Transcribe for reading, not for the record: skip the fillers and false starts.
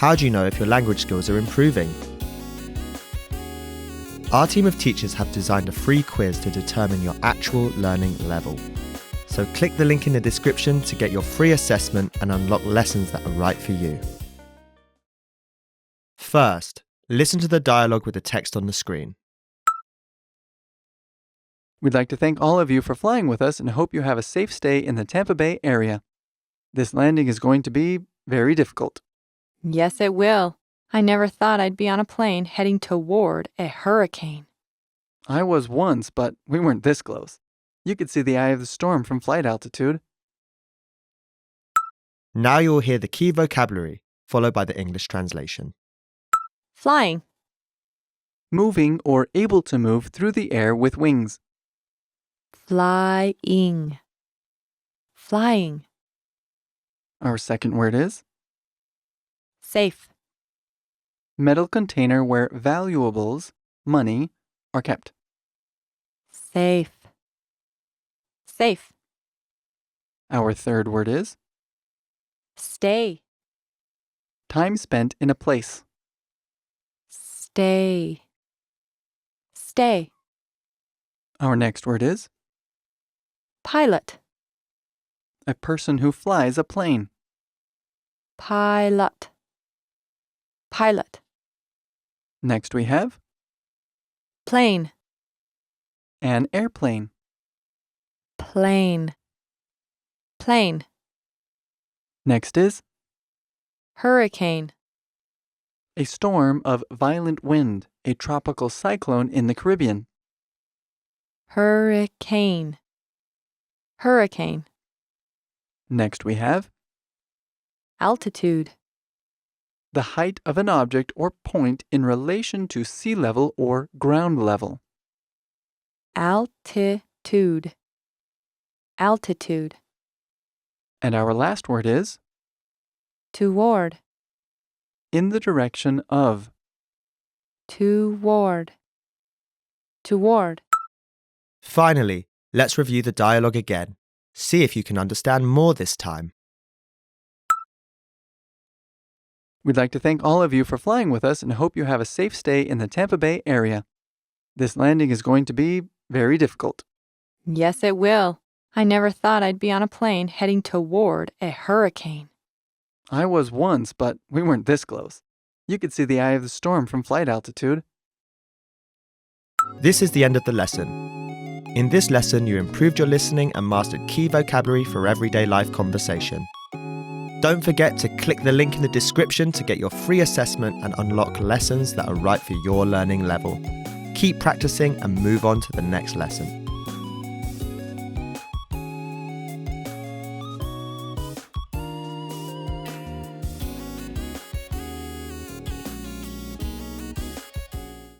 How do you know if your language skills are improving? Our team of teachers have designed a free quiz to determine your actual learning level. So click the link in the description to get your free assessment and unlock lessons that are right for you. First, listen to the dialogue with the text on the screen. We'd like to thank all of you for flying with us and hope you have a safe stay in the Tampa Bay area. This landing is going to be very difficult. Yes, it will. I never thought I'd be on a plane heading toward a hurricane. I was once, but we weren't this close. You could see the eye of the storm from flight altitude. Now you will hear the key vocabulary, followed by the English translation. Flying. Moving or able to move through the air with wings. Flying. Flying. Our second word is Safe. metal container where valuables, money, are kept. Safe. Safe. Our third word is Stay. time spent in a place. Stay. Stay. Our next word is Pilot. a person who flies a plane. Pilot. Pilot. Next we have Plane. an airplane. Plane. Plane. Next is Hurricane. a storm of violent wind, a tropical cyclone in the Caribbean. Hurricane. Hurricane. Next we have Altitude. the height of an object or point in relation to sea level or ground level. Altitude. Altitude. And our last word is Toward. in the direction of. Toward. Toward. Finally, let's review the dialogue again. See if you can understand more this time. We'd like to thank all of you for flying with us and hope you have a safe stay in the Tampa Bay area. This landing is going to be very difficult. Yes, it will. I never thought I'd be on a plane heading toward a hurricane. I was once, but we weren't this close. You could see the eye of the storm from flight altitude. This is the end of the lesson. In this lesson, you improved your listening and mastered key vocabulary for everyday life conversation. Don't forget to click the link in the description to get your free assessment and unlock lessons that are right for your learning level. Keep practicing and move on to the next lesson.